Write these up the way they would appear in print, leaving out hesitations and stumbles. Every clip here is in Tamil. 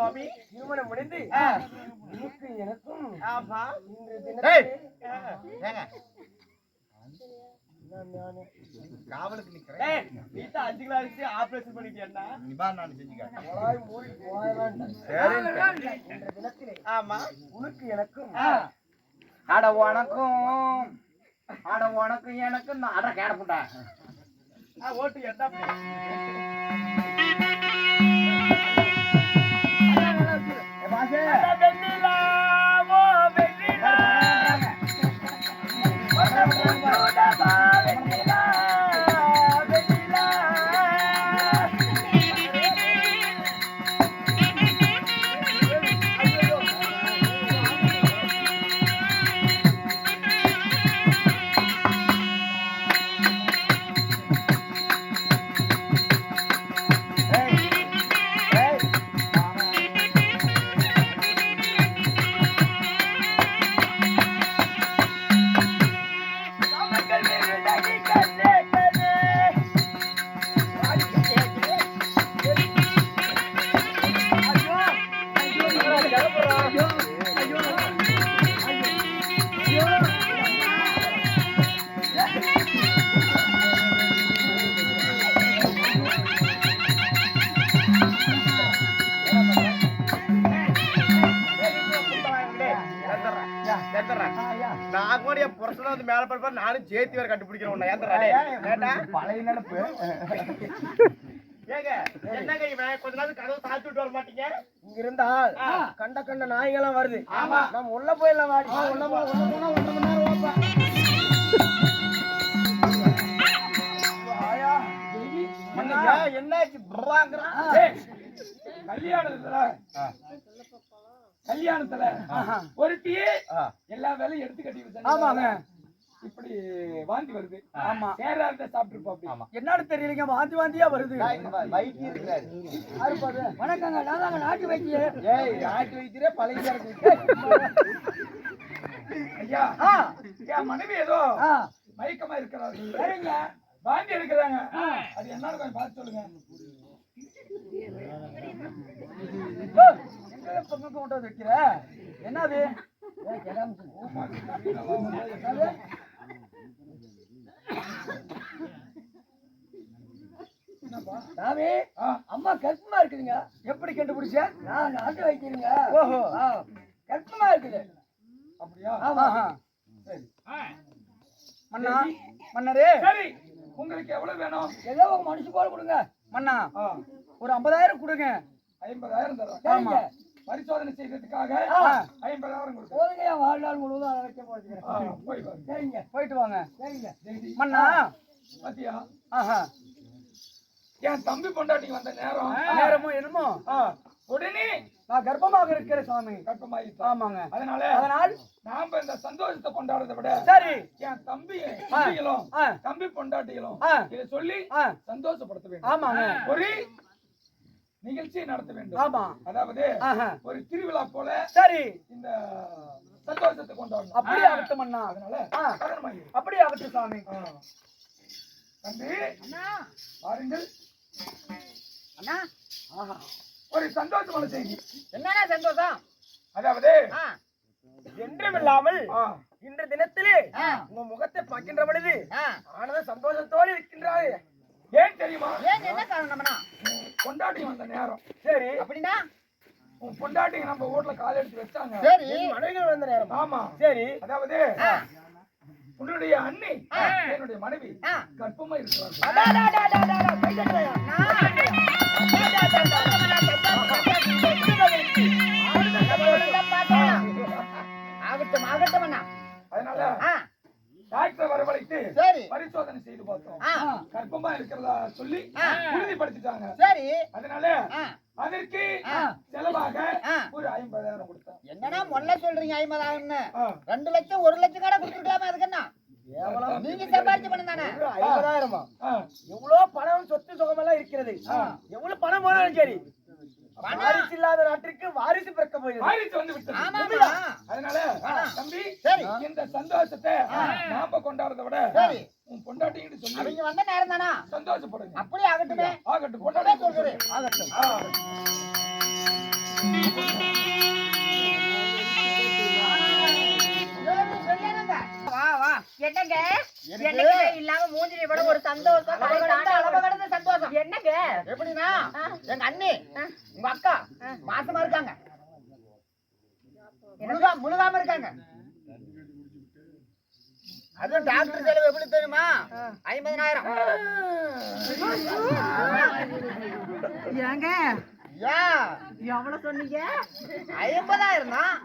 சுவாமி திருமணம் முடிந்து உனக்கு எனக்கும் ஆமா இன்று தினத்தில் காவலுக்கு நிக்கிறேன். வீட்டை 5 கிலோ அரிசி ஆபரேஷன் பண்ணிட்டியா? நிபாரணம் செஞ்சுக்க. இன்று தினத்திலே ஆமா உனக்கு எனக்கும் அட உனக்கும் எனக்கும் அட கேடப்புண்டா ஓட்டு என்ன நான் கூட என் புருஷனை வந்து மேல படுப்பா நானும் சேர்த்து வேற கண்டுபிடிக்கிறேன் பழைய நினைப்பு ஏங்க என்னங்க இவன் கொஞ்ச நாள் கதவு சாத்தி விட்டு வர மாட்டீங்க இங்க இருந்தால் கண்ட நாய்களாம் வருது நம்ம உள்ள போயிடலாம் வாடி உள்ள போனா 1.5 மணி நேரம் ஓப்பா என்னாச்சு கல்யாணத்துல ஒருத்தி எல்லா வேலையும் எடுத்து கட்டி வச்சாங்க. ஆமாங்க இப்படி வாந்தி வருது. ஆமா சேராத சாப்பிட்டு என்னன்னு தெரியலங்க வாந்தியா வருது. வைத்தியம் இருக்கிறாரு. வணக்கங்க நான் தாங்க நாட்டு வைத்தியர். நாட்டு வைத்தியரே பழைய இருக்கு. ஐயா என் மனைவி ஏதோ மயக்கமா இருக்கிறாரு. சரிங்க வாந்தி எடுக்கிறாங்க. அது என்னன்னு கொஞ்சம் பார்த்து சொல்லுங்க. பொங்கல் கொண்டு வைக்கிற என்னது சாமி அம்மா கற்பமா இருக்குதுங்க. எப்படி கண்டுபிடிச்ச? நான் நாட்டு வைக்கிறீங்க. ஓஹோ கற்பமா இருக்குது. அப்படியா? ஆமா சரி மன்னா மன்னரே சரி உங்களுக்கு எவ்வளவு வேணும்? ஏதோ ஒரு மனுஷ போல கொடுங்க மன்னா. ஒரு 50,000 கொடுங்க. 50,000 தரோம். ஆமா பரிசோதனை செய்யறதுக்காக 50,000 கொடுங்க. போதுங்க வாழ்நாள் முழுவதும் அதை வைக்க போறீங்க. சரிங்க போயிட்டு வாங்க. சரிங்க மன்னா பாத்தியா ஆஹா என் தம்பி பொண்டாட்டிக்கு வந்த நேரமோ என்னமோ உடனே நான் கர்ப்பமாக இருக்கிற சாமி. கர்ப்பமாயிட்டு. ஆமாங்க அதனால் நாம இந்த சந்தோஷத்தை கொண்டாடுறதை விட சரி என் தம்பி பொண்டாட்டிகளும் இதை சொல்லி சந்தோஷப்படுத்த வேண்டும். ஆமாங்க ஒரு நிகழ்ச்சியை நடத்த வேண்டும். ஆமா அதாவது ஒரு திருவிழா போல சரி இந்த சந்தோஷத்தை கொண்டாடணும். அப்படியே ஆகட்டும் அண்ணா. அதனால அப்படியே ஆகட்டும் சாமி. தம்பி பாருங்கள் அண்ணா ஒரு சந்தோஷமான செய்தி. என்னன்னா சந்தோஷம்? அதாவது என்றுமில்லாமல் இன்று தினத்திலே உங்க முகத்தை பார்க்கின்ற பொழுது ஆனந்த சந்தோஷத்தோடு இருக்கின்றாரு. ஏன் தெரியுமா? ஏன் என்ன காரணம்னா பொண்டாட்டி வந்த நேரம். சரி அப்படின்னா உன் பொண்டாட்டி நம்ம வீட்ல கால் எடுத்து வச்சாங்க. சரி மனைவிகள் வந்த நேரம். ஆமா சரி அதாவது உன்னுடைய அண்ணி என்னுடைய மனைவி கர்ப்பமா இருக்கிறாங்க. அதனால டாக்டர் வரவழைத்து பரிசோதனை செய்து பார்த்தோம். கர்ப்பமா இருக்கிறதா சொல்லி உறுதிப்படுத்திட்டாங்க. சரி அதனால அதற்கு செலவாக ஒரு 50,000 கொடுத்தோம். என்னன்னா முதல்ல சொல்றீங்க 50,000? 2 லட்சம் 1 லட்சம் கூட கொடுத்துருக்கலாமே. அதுக்கு என்ன நீங்க சம்பாதிச்சு பண்ண தானே? 50,000 எவ்வளவு பணம் சொத்து சுகமெல்லாம் இருக்கிறது. எவ்வளவு பணம் போனாலும் சரி வாரிசு இல்லாத நாட்டிற்கு வாரிசு பிறக்க போயிருக்கு. வாரிசு வந்து விட்டது. அதனால தம்பி இந்த சந்தோஷத்தை நாம கொண்டாடுறத விட உன் பொண்டாட்டின்னு சொல்லி அவங்க வந்த நேரம் தானா சந்தோஷப்படுங்க. அப்படியே ஆகட்டுமே. ஆகட்டும் பொண்டாட்டி சொல்றேன். ஆகட்டும். வா வா என்னங்க என்னங்க இல்லாம மூஞ்சில விட ஒரு சந்தோஷம் கடந்த சந்தோஷம் என்னங்க எப்படின்னா எங்க அண்ணி உங்க அக்கா மாசமா இருக்காங்க முழுகாம இருக்காங்க. அதுவும் டாக்டர் செலவு எப்படி தெரியுமா? 50,000. ஏங்க ஏன் எவ்வளவு சொன்னீங்க? 50,000 தான்.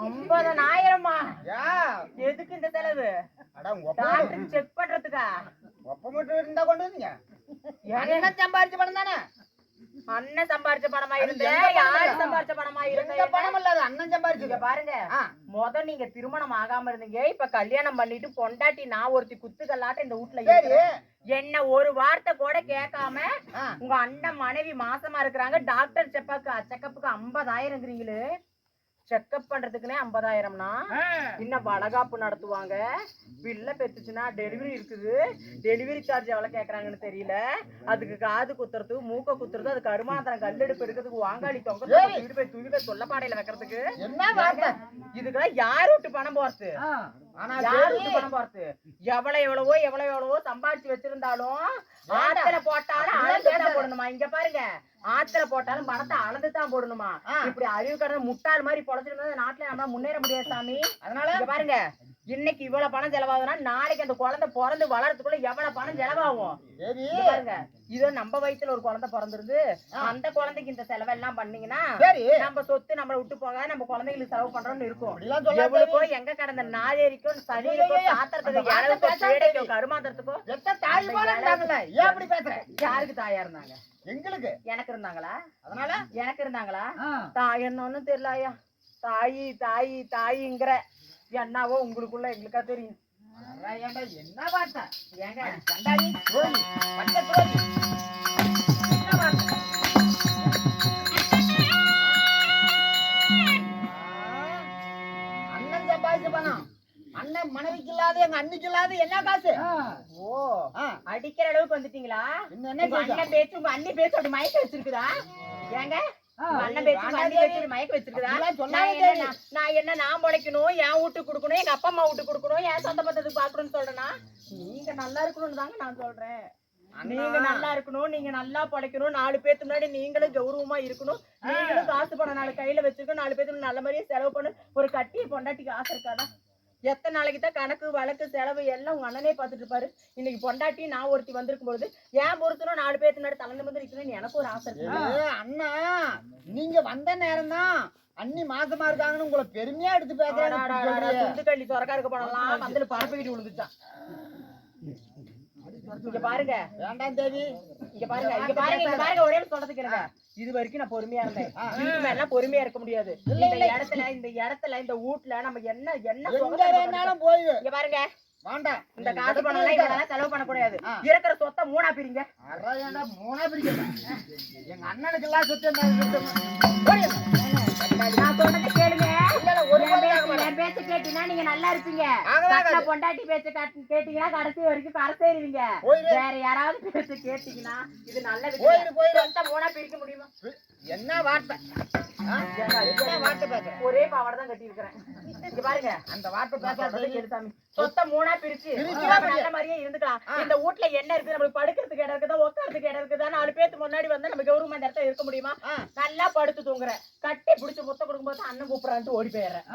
50,000மா? ஏன் எதுக்கு இந்த செலவு? அட உங்க டாக்டர் செக் பண்றதுக்கா? ஒப்ப மட்டும் இருந்தா கொண்டு வந்தீங்க. அண்ணன் சம்பாரிச்ச பணம் தானே? அண்ணன் சம்பாரிச்ச பணமா இருந்தே யாரு சம்பாரிச்ச பணமா இருந்தே? எந்த பணம் இல்ல, அது அண்ணன் சம்பாரிச்சது. பாருங்க, முத நீங்க திருமணம் ஆகாம இருந்தீங்க, இப்ப கல்யாணம் பண்ணிட்டு பொண்டாட்டி நான் ஒருத்தி குத்துக்கல்லாட்ட இந்த வீட்டுல இருக்கு. என்ன ஒரு வார்த்தை கூட கேட்காம உங்க அண்ணன் மனைவி மாசமா இருக்கிறாங்க, டாக்டர் செக்கப்புக்கு 50,000ங்கிறீங்களே. செக்அப் பண்றதுக்குன்னே 50,000னா இன்னும் வளகாப்பு நடத்துவாங்க, பிள்ளை பெத்துச்சுன்னா டெலிவரி இருக்குது. டெலிவரி சார்ஜ் எவ்வளவு கேக்குறாங்கன்னு தெரியல. அதுக்கு காது குத்துறது, மூக்க குத்துறது, அதுக்கு அருமாந்திரம் கல்லெடுப்பு எடுக்கிறதுக்கு, வாங்காளி தொங்க துணிப்பை சொல்லப்பாடையில வைக்கிறதுக்கு, இதுக்கெல்லாம் யார் விட்டு பணம் போறது? யார் விட்டு பணம் போறது? எவ்வளவோ சம்பாதிச்சு வச்சிருந்தாலும் ஆத்துல போட்டாலும் அளந்துதான் போடணுமா? இங்க பாருங்க, ஆத்துல போட்டாலும் பணத்தை அளந்துதான் போடணுமா? இப்படி அறிவு கடந்த முட்டாள் மாதிரி பொழைச்சிருந்தா நாட்டுல நம்ம முன்னேற முடியாது சாமி. அதனால இங்க பாருங்க, இன்னைக்கு இவ்வளவு பணம் செலவாகுதுன்னா நாளைக்கு அந்த குழந்தை பிறந்து வளர்றதுக்குள்ள எவ்வளவு பணம் செலவாகும் பாருங்க. இதோ நம்ம வயித்துல ஒரு குழந்தை பிறந்திருந்து அந்த குழந்தைக்கு இந்த செலவெல்லாம் பண்ணீங்கன்னா நம்ம சொத்து நம்மளை விட்டு போக நம்ம குழந்தைகளுக்கு செலவு பண்றோம்னு இருக்கும். எவ்வளவுக்கோ எங்க கடந்த நாதேரிக்கும் சனிக்கும் சாத்திரத்துக்கும் கருமாந்திரத்துக்கும் யாருக்கு தாயா இருந்தாங்க? எங்களுக்கு. எனக்கு இருந்தாங்களா? அதனால எனக்கு இருந்தாங்களா? என்னன்னு தெரியல ஐயா. தாயிங்கிற என்னவோ உங்களுக்குள்ள எங்களுக்கா தெரியும். என்ன வார்த்தை? ஏங்க அண்ணன் சம்பாதிச்ச பணம் அண்ணன் மனைவிக்கு இல்லாத எங்க அன்னைக்கு இல்லாத என்ன காசு? ஓ, அடிக்கிற அளவுக்கு வந்துட்டீங்களா? அண்ணன் பேச்சு உங்க அண்ணி பேச்சு அப்படி மயக்க வச்சிருக்குதா? ஏங்க மயக்க வச்சிருக்குதா? நான் பொழைக்கணும், என் வீட்டுக்கு கொடுக்கணும், எங்க அப்பா அம்மா வீட்டுக்கு கொடுக்கணும், என் சொந்த பந்தத்துக்கு பாக்கணும்னு சொல்றேன்னா நீங்க நல்லா இருக்கணும்னு தாங்க நான் சொல்றேன். நீங்க நல்லா இருக்கணும், நீங்க நல்லா பொழைக்கணும், 4 பேருக்கு முன்னாடி நீங்களும் கௌரவமா இருக்கணும், நீங்களும் காசு பணம் 4 கையில வச்சிருக்கணும், 4 பேருக்கு நல்ல மாதிரியே செலவு பண்ணு. ஒரு கட்டிய பொண்டாட்டிக்கு ஆசை இருக்காதான்? எத்தனை நாளைக்கு தான் கணக்கு வழக்கு செலவு எல்லாம் உங்க அண்ணனே பாத்துட்டு இருப்பாரு. இன்னைக்கு பொண்டாட்டி நான் ஒருத்தி வந்திருக்கும் பொழுது ஏன் பொறுத்தனும் 4 பேருக்கு முன்னாடி தலைந்து வந்து இருக்கணும்னு எனக்கு ஒரு ஆசை இருக்கு. அண்ணா நீங்க வந்த நேரம் தான் அண்ணி மாசமா இருக்காங்கன்னு உங்களை பெருமையா எடுத்து பேசுறாங்க. துண்டுக்கள்ளி சொரக்காருக்கு போனலாம் வந்து பரப்பிக்கிட்டு விழுந்துச்சான். இங்க பாருங்க, வேண்டாம் தேவி, இங்க பாருங்க ஒரே சொல்றதுக்கு இருங்க. இது வரைக்கும் நான் பொறுமையா இருந்தேன், இதுக்கு மேல பொறுமையா இருக்க முடியாது. இந்த இடத்துல இந்த வீட்டுல நம்ம என்ன போய் இங்க பாருங்க, வேண்டாம் இந்த காசு பணம் எல்லாம் செலவு பண்ணக்கூடாது. இருக்கிற சொத்தை 3ஆ பிரிங்க. 3ஆ பிரிக்க எங்க அண்ணனுக்கு எல்லாம் சொத்து நான் சொன்னதை கேளுங்க. என் பேச்சு கேட்டீங்கன்னா நீங்க நல்லா இருப்பீங்க. பொண்டாட்டி பேச்சு கேட்டீங்கன்னா கடைசி வரைக்கும் கரசேருவீங்க. வேற யாராவது பேச்சு கேட்டீங்கன்னா இது நல்ல சொத்தை 3ஆ பிரிக்க முடியுமா? என்ன வார்த்தை? ஒரே பாவாடை தான் கட்டி இருக்கிறேன். இங்க பாருங்க, அந்த வார்த்தை பேசாத சாமி. சொத்தை 3ஆ பிரிச்சு நல்ல மாதிரியே இருந்துக்கலாம். இந்த வீட்டுல என்ன இருக்கு? நம்மளுக்கு படுக்கிறதுக்கு இடம் இருக்குதா, உட்காரத்துக்கு இடம் இருக்குதா? 4 பேருக்கு முன்னாடி வந்து நம்ம கௌரவமா இந்த இடத்துல இருக்க முடியுமா? நல்லா படுத்து தூங்குறேன், கட்டி பிடிச்சி முத்த கொடுக்கும்போது அண்ணன் கூப்பிடறான்ட்டு ஓடி போயிடுறேன்.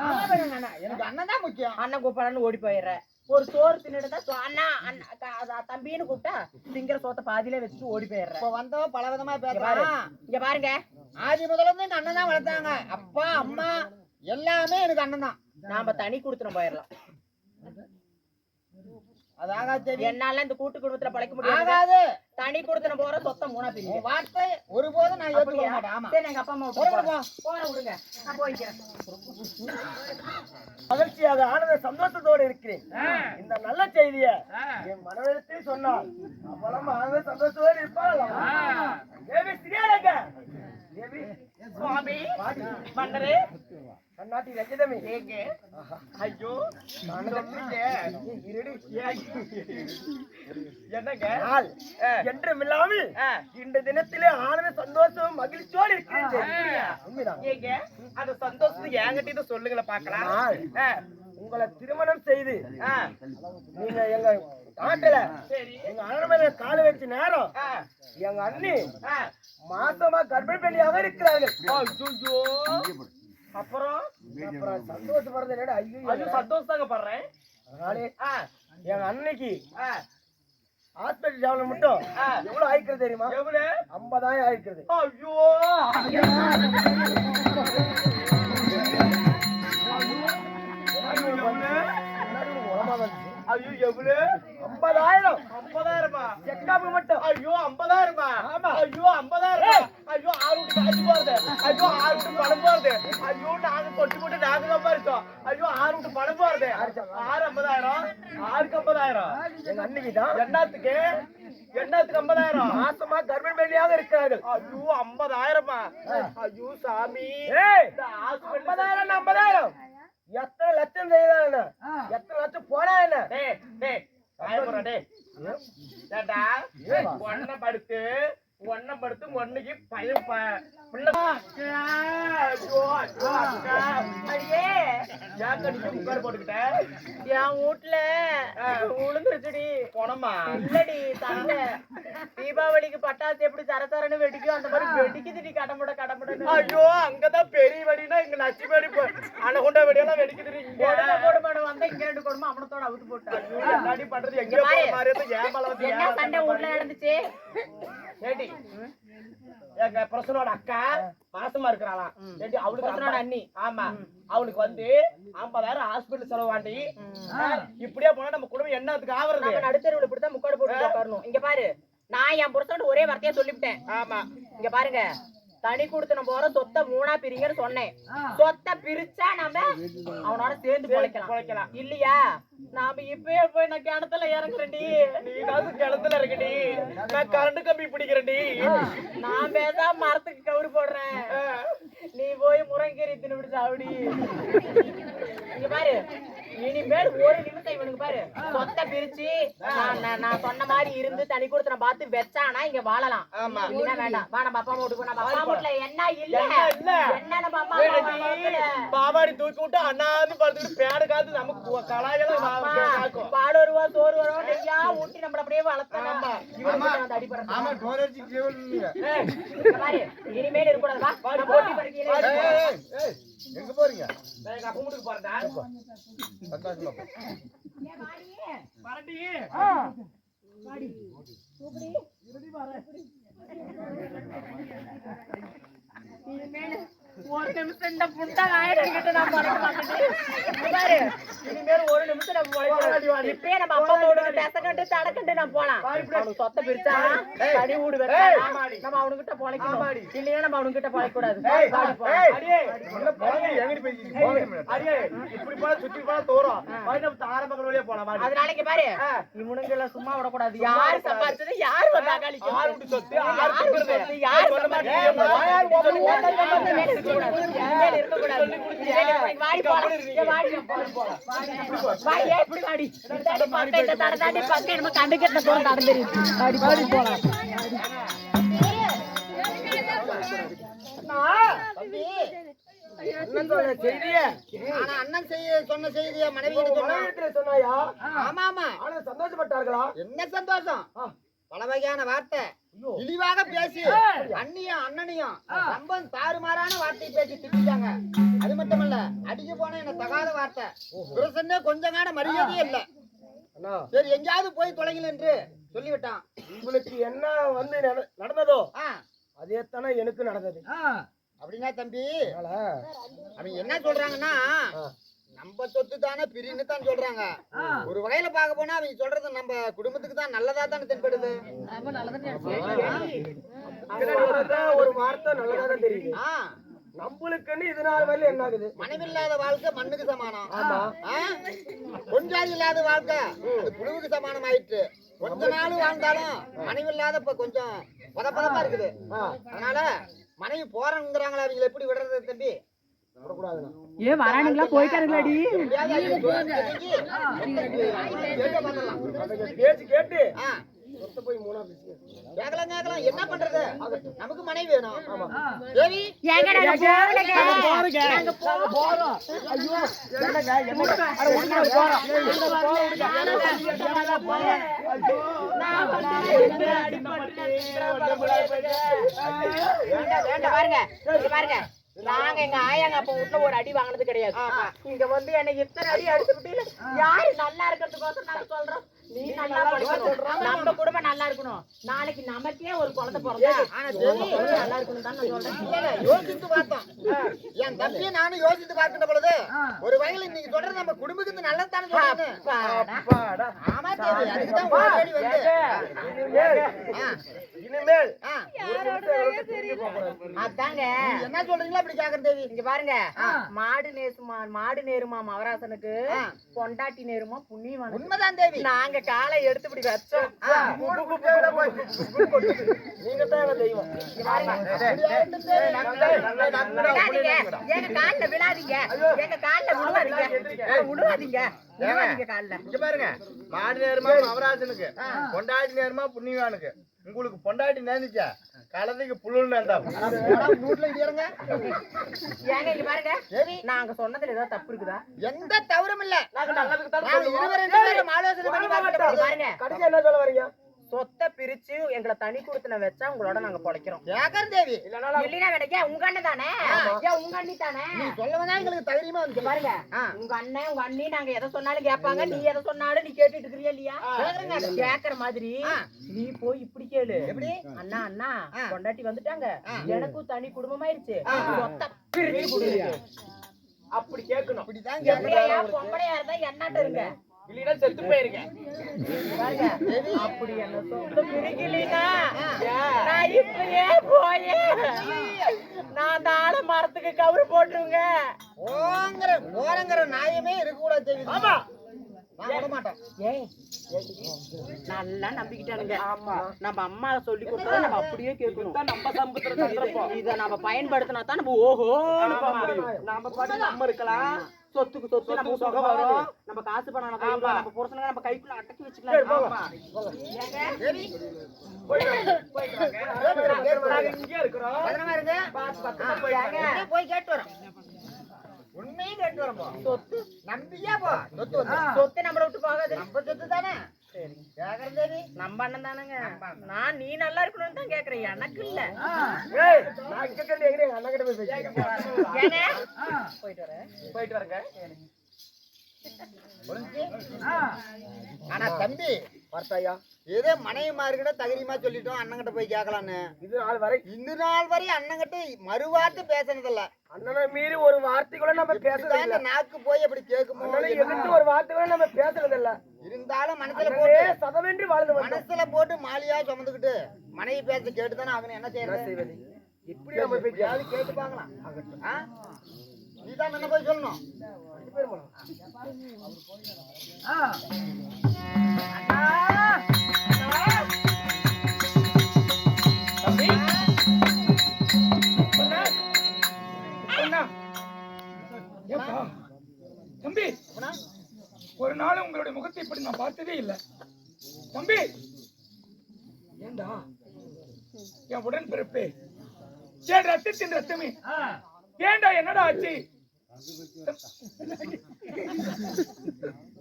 எனக்கு அண்ணன் தான் முக்கியம். அண்ணன் கூப்பிடறான்னு ஓடி போயிடுறேன். ஒரு சோறு தின்னுட்டு அண்ணா தம்பின்னு கூப்பிட்டா திங்கிற சோத்தை பாதியிலே வச்சுட்டு ஓடி போயிடுறேன். இப்ப வந்தவன் பல விதமா பேசுறான். இங்க பாருங்க, ஆதி முதல்ல இருந்து எங்க அண்ணன் தான் வளர்த்தாங்க. அப்பா அம்மா எல்லாமே எனக்கு அண்ணன் தான். நாம தனி கொடுத்துட்டு போயிடலாம். அதாக தெரியும். என்னால இந்த கூட்டு குடும்பத்துல பழைக்க முடியாது. தனி கொடுத்துன போற சொத்தை 3ஆ பிரிங்க. வார்த்தை ஒருபோதும் நான் ஏத்துக்க மாட்டேன். ஆமா சரி, எங்க அப்பா அம்மா போற விடுங்க, நான் போய்க்கிறேன். மகிழ்ச்சியாக ஆனந்த சந்தோஷத்தோடு இருக்கிறேன். இந்த நல்ல செய்திய என் மனதில் சொன்னால் அவ்வளவு ஆனந்த சந்தோஷத்தோடு இருப்பாங்க. தேவி ஸ்ரீரங்க, தேவி சுவாமி மன்னரே, கண்ணாட்டி ரஜதமி ஏங்க ஆஹா. ஐயோ இருடி. என்னங்க நாள் என்றுமில்லாமல் இந்த தினத்திலே ஆனந்த சந்தோஷம் மகிழ்ச்சியோடு இருக்கிறது. உண்மைதான். ஏங்க அந்த சந்தோஷத்தை என்கிட்ட சொல்லுங்கள பாக்கலாம். நாள் உங்களை திருமணம் செய்து நீங்க எங்க நாட்டுல எங்க அரண்மனை கால வச்ச நேரம் எங்க அண்ணி மாசமா கர்ப்பிணி பெண்ணியாக இருக்கிறார்கள். அப்புறம் அப்புறம் சந்தோஷப்படுறது என்னடா? ஐயோ சந்தோஷத்தாங்க படுறேன். அதனாலே எங்க அன்னைக்கு ஹாஸ்பிட்டல் டிராவல் மட்டும் எவ்வளவு ஆயிக்கிறது தெரியுமா? எவ்வளவு? 50,000 ஆயிக்கிறது. ஐயோ ஐயோ எவ்வளவு? 50,000. 50,000 செக்காப்பு மட்டும். ஐயோ 50,000 ஆமா. ஐயோ 50,000 ஐயோ 6 விட்டு காசு போறது. ஐயோ 6 விட்டு பணம் போறது. ஐயோ நாங்க கொட்டி போட்டு நாங்க சம்பாதிச்சோம். ஐயோ 6 விட்டு பணம் போறது. 6 50,000 6க்கு 50,000 எங்க அன்னைக்கு தான் என்னத்துக்கு 50,000 மாசமா கர்ப்பிணி பெண்ணியாக இருக்கிறார்கள். ஐயோ 50,000 ஐயோ சாமி ஏய், இந்த ஹாஸ்பிடல் 50,000 50,000 எத்தனை லட்சம் செய்தா என்ன? எத்தனை லட்சம் போனா என்ன? டேய் டேய் ஆயப்பறா டேய் டடா ஒண்ண படுத்து ஒண்ணுக்கு பையன் பிள்ளை ஐயோ ஐயோ அக்கா ஐயே யாக்க நீ உட்கார் போட்டுக்கிட்ட என் வீட்ல உளுந்துருச்சுடி போனமா இல்லடி தங்க தீபாவளிக்கு பட்டாசு எப்படி சரசரன்னு வெடிக்கும் அந்த மாதிரி வெடிக்குதுடி கடமுட ஐயோ அங்கதான் பெரிய வெடினா இங்க நச்சு வெடி அனகுண்ட வெடியெல்லாம் வெடிக்குதுடி போடு வந்தா இங்க 2 கொடுமா அவனத்தோட அவுத்து போட்டா ஐயோ என்னடி பண்றது எங்க போற மாதிரி இருந்து ஏமால வந்து என்ன சண்டை ஊர்ல நடந்துச்சு ஏடி எங்க பிரசனோட அக்கா மாசமா இருக்கிறாளாம். ஏடி அவளுக்கு பிரசனோட அண்ணி ஆமா அவளுக்கு வந்து 50,000 ஹாஸ்பிடல் செலவாண்டி இப்படியே போனா நம்ம குடும்பம் என்னத்துக்கு ஆவறது? நம்ம நடுத்தருவுல இப்படி தான் முக்காடு போட்டு உட்காரணும். இங்க பாரு நான் என் புருஷன் ஒரே வார்த்தையா சொல்லிவிட்டேன். ஆமா இங்க பாருங்க தனி கொடுத்து நம்ம போற சொத்தை 3ஆ பிரிங்கன்னு சொன்னேன். சொத்தை பிரிச்சா நம்ம அவனோட சேர்ந்து பொழைக்கலாம் இல்லையா? நாம இப்பயே போய் நான் கிணத்துல இறங்குறேன்டி. நீ காசு கிணத்துல இருக்கடி, நான் கரண்ட் கம்பி பிடிக்கிறேன்டி. நான் பேசாம மரத்துக்கு கவுரு போடுறேன், நீ போய் முருங்கீரை தின்னுபிடி சாவடி. இங்க பாரு இனிமேல் ஒரு நிமிஷம் இவனுக்கு பாரு சொத்தை பிரிச்சு நான் சொன்ன மாதிரி இருந்து தனி கொடுத்து நான் பார்த்து வச்சானா இங்க வாழலாம். இல்லைன்னா வேண்டாம். வா நம்ம அப்பா வீட்டுக்கு நம்ம அப்பா வீட்டுல என்ன இல்ல என்ன நம்ம அம்மா பாபாடி தூக்கி விட்டு அண்ணாந்து படுத்துட்டு பேடு காத்து நமக்கு கலாயெல்லாம் பாடு வருவா சோறு வருவா நெய்யா ஊட்டி நம்மள அப்படியே வளர்த்தா இவன் அடிப்படை இனிமேல் இருக்கக்கூடாது. வா போட்டி படிக்க எங்க போறீங்க? எங்க அப்பா வீட்டுக்கு போறதா சந்தோஷமா வரடி ஒரு நிமிஷம் இந்த புண்டா ஆயிரம் நான் பண்ண மாட்டேன். இனிமேல் ஒரு நிமிஷம் நம்ம உழைக்கலாம். இப்பயே நம்ம அப்பா வீட்டுக்கு டெசக்கண்டு தடக்கண்டு நம்ம போலாம். அவனுக்கு சொத்தை பிரிச்சா தனி வீடு வச்சா நம்ம அவனுக்கிட்ட பொழைக்கணும். இல்லையா நம்ம அவனுக்கிட்ட பொழைக்க கூடாது. இப்படி போல சுற்றி போல தோறும் ஆரம்பங்கள் வழியா போலாம். அதனால இங்க பாரு இவனுங்க எல்லாம் சும்மா விடக்கூடாது. யாரு சம்பாதிச்சது யாரு வந்தாங்க யாரு விட்டு சொத்து யாரு அண்ணன் சொன்ன செய்திய மனைவி சொன்னாயா? ஆமா ஆமா சந்தோஷப்பட்டார்களா? என்ன சந்தோஷம்? பல வகையான வார்த்தை இழிவாக பேசி அண்ணியும் அண்ணனையும் ரொம்ப தாறுமாறான வார்த்தை பேசி திட்டாங்க. அது மட்டுமல்ல அடிக்க போன என்ன தகாத வார்த்தை புருஷனே கொஞ்சம் காண மரியாதையே இல்ல. சரி எங்கேயாவது போய் தொலைங்கள் என்று சொல்லிவிட்டான். உங்களுக்கு என்ன வந்து நடந்ததோ அதே தானே எனக்கு நடந்தது. அப்படின்னா தம்பி அவங்க என்ன சொல்றாங்கன்னா நம்ம சொத்து தானே பிரின்னு தான் சொல்றாங்க. ஒரு வகையில பார்க்க போனா அவங்க சொல்றது நம்ம குடும்பத்துக்கு தான் நல்லதா தானே தென்படுது. ஒரு வார்த்தை நல்லதா தான் தெரியுது. நம்மளுக்குன்னு இது நாள் வரையில என்ன ஆகுது? மனைவி இல்லாத வாழ்க்கை மண்ணுக்கு சமானம். கொஞ்சாதி இல்லாத வாழ்க்கை அது புழுவுக்கு சமானம் ஆயிட்டு. கொஞ்ச நாள் வாழ்ந்தாலும் மனைவி இல்லாத இப்ப கொஞ்சம் பதப்பதப்பா இருக்குது. அதனால மனைவி போறங்கிறாங்களா அவங்களை எப்படி விடுறது தம்பி? விடக்கூடாதுண்ணா. ஏ வரானுங்களா போயிட்டாருங்களாடி அவங்க பேச்சு கேட்டு சொத்தை போய் மூணா பிரிச்சு கேக்கலாம் என்ன பண்றது நமக்கு மனைவி வேணும் தேவி ஏங்க நாங்க போறோம் ஐயோ என்னங்க என்னங்க அட ஒண்ணு போறோம் பாருங்க நாங்க எங்க ஆயாங்க அப்ப வீட்டுல ஒரு அடி வாங்கினது கிடையாது. இங்க வந்து என்ன இத்தனை அடி அடிச்சுட்டு யாரு நல்லா இருக்கிறதுக்கோசம் நாங்க சொல்றோம். நீ நல்லா படிக்கணும், நம்ம குடும்பம் நல்லா இருக்கணும், நாளைக்கு நமக்கே ஒரு குழந்தை பிறந்தா நல்லா இருக்கணும் தான் நான் சொல்றேன். யோசித்து பார்த்தோம் என் தம்பியை நானும் யோசித்து பார்க்கின்ற பொழுது ஒரு வகையில் இன்னைக்கு சொல்றது நம்ம குடும்பத்துக்கு நல்லதானே சொல்றேன். ஆமா தேவி அதுக்குதான் ஓடி வந்து இனிமேல் அதாங்க என்ன சொல்றீங்களா அப்படி கேக்குற தேவி இங்க பாருங்க, மாடு நேருமா மவராசனுக்கு பொண்டாட்டி நேருமா புண்ணியம். உண்மைதான் தேவி நாங்க காலை எடுத்து இப்படி வச்சோம். நீங்க தான் தெய்வம். எங்க கால்ல விழாதீங்க, எங்க கால்ல விழுவாதீங்க கால்ல. இங்க பாருங்க, மாடு நேரமா மவராஜனுக்கு, பொண்டாட்டி நேரமா புண்ணியவானுக்கு. உங்களுக்கு பொண்டாட்டி நேர்ந்துச்சா கலதைக்கு புல்லுன்னு வீட்டுல இடியாருங்க. ஏங்க இங்க பாருங்க, நாங்க சொன்னதுல ஏதாவது தப்பு இருக்குதா? எந்த தவறும் இல்ல. நாங்க நல்லதுக்கு தான் நாங்க இருவர் ரெண்டு பேரும் ஆலோசனை பண்ணி பார்த்துட்டு பாருங்க, கடைசி என்ன சொல்ல வரீங்க? சொத்தை பிரிச்சு எங்களை தனி கொடுத்துன வச்சா உங்களோட நாங்க பொழைக்கிறோம். கேக்குற தேவி இல்லைன்னா வேலைக்கா உங்க அண்ணன் தானே, உங்க அண்ணி தானே நீ சொல்லவதான் எங்களுக்கு தைரியமா வந்து பாருங்க. உங்க அண்ணன் உங்க அண்ணி நாங்க எதை சொன்னாலும் கேட்பாங்க, நீ எதை சொன்னாலும் நீ கேட்டுட்டு இருக்கிறியா இல்லையா? கேக்குற மாதிரி நீ போய் இப்படி கேளு. எப்படி? அண்ணா அண்ணா பொண்டாட்டி வந்துட்டாங்க, எனக்கும் தனி குடும்பமாயிருச்சு, சொத்தை பிரிச்சு கொடுங்க. அப்படி கேட்கணும். அப்படிதான் பொம்பளையா இருந்தா என்னாட்ட இருங்க, இல்லைன்னா செத்து போயிருக்கேன். அப்படி என்ன சொந்த பிரிக்கலைன்னா நான் இப்படியே போயே நான் தாழ மரத்துக்கு கவுரு போட்டுருங்க. ஓரங்கிற நியாயமே இருக்க கூடாது தேவி. ஆமா நான் விட மாட்டோம். ஏய் நல்லா நம்பிக்கிட்டானுங்க. நம்ம அம்மா சொல்லி கொடுத்தா நம்ம அப்படியே கேட்கணும். நம்ம சம்புத்திரம் இதை நம்ம பயன்படுத்தினா தான் நம்ம ஓஹோன்னு போக முடியும். நம்ம பாட்டு நம்ம இருக்கலாம், சொத்துக்கு சொத்து நம்ம சுகம் வரும், நம்ம காசு பணம் நம்ம புருஷனுங்க நம்ம கைக்குள்ள அடக்கி வச்சுக்கலாம். போய் கேட்டு வரோம், உண்மையும் கேட்டு வரோம். சொத்து நம்பியா போ, சொத்து நம்மள விட்டு போகாது, நம்ம சொத்து தானே. நம்ம அண்ணன் தானேங்க. நான் நீ நல்லா இருக்கணும்னு தான் கேக்குறேன், எனக்கு இல்ல. அண்ணன் கிட்ட போய் போயிட்டு வரேங்க. ஆனா தம்பி பார்த்தாயா, ஏதோ மனைவிமார்கிட்ட தகுதிமா சொல்லிட்டோம், அண்ணங்கிட்ட போய் கேட்கலான்னு. இது நாள் வரை இந்த நாள் வரை அண்ணங்கிட்ட மறுவார்த்தை பேசினதில்ல. அண்ணனை மீறி ஒரு வார்த்தை கூட நம்ம பேசுறதில்ல. நாக்கு போய் அப்படி கேட்குமோ எதிர்த்து ஒரு வார்த்தை கூட நம்ம பேசுறதில்ல. இருந்தாலும் மனசுல போட்டு சதவென்று வாழ்ந்து மனசுல போட்டு மாலியா சுமந்துக்கிட்டு மனைவி பேச கேட்டுதானே அவன் என்ன செய்யறது. இப்படி நம்ம போய் கேட்டு பாக்கலாம். நீதான் என்ன போய் சொல்லணும். தம்பி, ஒரு நாள் உங்களுடைய முகத்தை இப்படி நான் பார்த்ததே இல்லை. தம்பி, ஏண்டா என் உடன் பிறப்பே, என் ரத்தத்தின் ரத்தமே, ஏண்டா என்னடா ஆச்சு?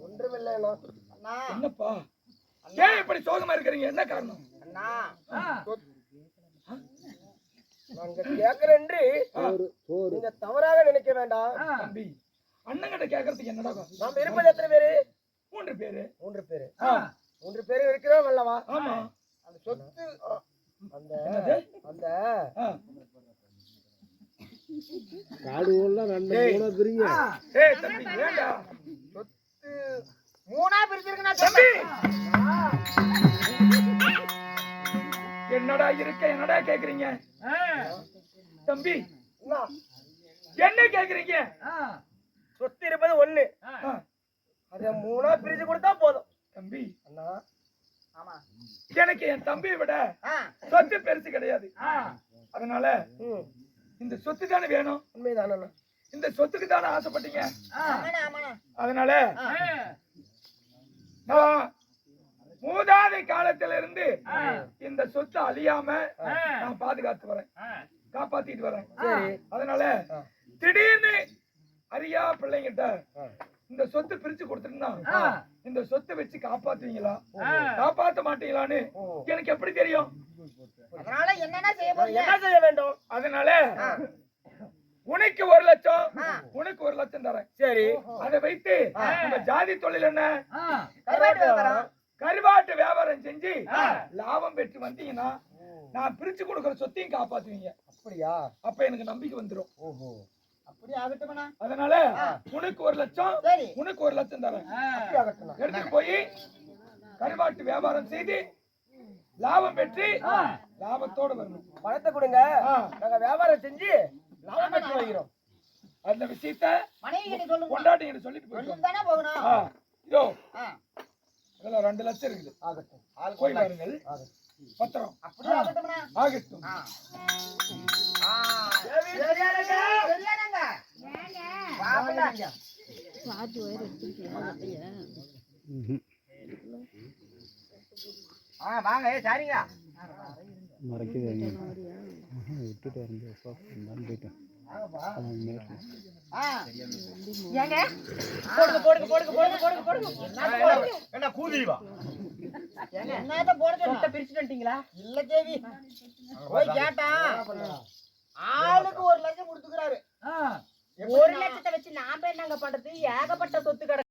ஒன்றுமில்லை. என்னப்பா, ஏன் இப்படி சோகமா இருக்கிறீங்க? என்ன காரணம்? நாங்க கேக்குறேன், நீங்க தவறாக நினைக்க வேண்டாம். தம்பி, அண்ணங்கிட்ட கேக்குறதுக்கு என்னடா? நாம இருப்பது எத்தனை பேரு? 3 பேரு. 3 பேரு. 3 பேரு இருக்கிறோம் அல்லவா? ஆமா. அந்த சொத்து அந்த அந்த காடு உள்ள 2 பிரிங்க. ஏய் தம்பி, ஏண்டா சொத்து 3ஆ பிரிச்சிருக்கா தம்பி? என்னடா இருக்க, என்னடா கேக்குறீங்க? தம்பி, என்ன கேக்குறீங்க? சொத்து இருப்பது 1, அத 3ஆ பிரிச்சு கொடுத்தா போதும். தம்பி, அண்ணா, ஆமா, எனக்கு என் தம்பியை விட சொத்து பெருசு கிடையாது. அதனால இந்த சொத்து தானே வேணும். உண்மைதான் அண்ணா. இந்த சொத்துக்கு தானே ஆசைப்பட்டீங்க. ஆமாண்ணா ஆமாண்ணா. அதனால நான் மூதாதை காலத்துல இருந்து இந்த சொத்து அழியாம நான் பாதுகாத்து வரேன், காப்பாத்திட்டு வரேன். அதனால திடீர்னு அறியா பிள்ளைங்கிட்ட இந்த சொத்து பிரிச்சு கொடுத்துருந்தா இந்த சொத்தை வச்சு காப்பாத்துவீங்களா காப்பாத்த மாட்டீங்களான்னு எனக்கு எப்படி தெரியும்? அதனால என்னென்ன செய்ய போறீங்க? என்ன செய்ய வேண்டும்? அதனால உனக்கு 1 லட்சம், உனக்கு 1 லட்சம் தரேன். சரி, அதை வைத்து நம்ம ஜாதி தொழில் என்ன கருவாட்டு வியாபாரம். கருவாட்டு வியாபாரம் செஞ்சு லாபம் பெற்று வந்தீங்கன்னா நான் பிரிச்சு கொடுக்கிற சொத்தையும் காப்பாத்துவீங்க. அப்படியா? அப்ப எனக்கு நம்பிக்கை வந்துடும். ஓஹோ, அப்படி ஆகட்டும்ண்ணா. அதனால உனக்கு 1 லட்சம், சரி. உனக்கு 1 லட்சம் தரேன். அப்படி ஆகட்டும். எடுத்துட்டு போய் கருவாட்டு வியாபாரம் செய்து லாபம் பெற்று லாபத்தோட வரணும். பணத்தை கொடுங்க, நாங்க வியாபாரம் செஞ்சு லாபம் பெற்று வருகிறோம். அந்த விஷயத்த மனைவி கிட்ட சொல்லுங்க. கொண்டாட்டிங்கிட்ட சொல்லிட்டு போயிடும். சொல்லும் தானே போகணும். இதோ ஆ, இதெல்லாம் 2 லட்சம் இருக்குது. ஆகட்டும், போய் பாருங்கள். பத்திரம் அப்படி ஆகட்டும்ண்ணா. ஆகட்டும். சரியானங்க. வாங்கண்ணா. வாங்க. சரிங்க. ஆ, ஏங்க போடுங்க. என்ன கூதிவா? என்னத்த போட சொன்னா? சொத்தை பிரிச்சுட்டு வந்துட்டீங்களா? இல்ல தேவி, போய் கேட்டான். ஆளுக்கு 1 லட்சம் கொடுத்துக்கிறாரு. 1 லட்சத்தை வச்சு நாம என்னங்க பண்றது? ஏகப்பட்ட சொத்து கிடக்கு.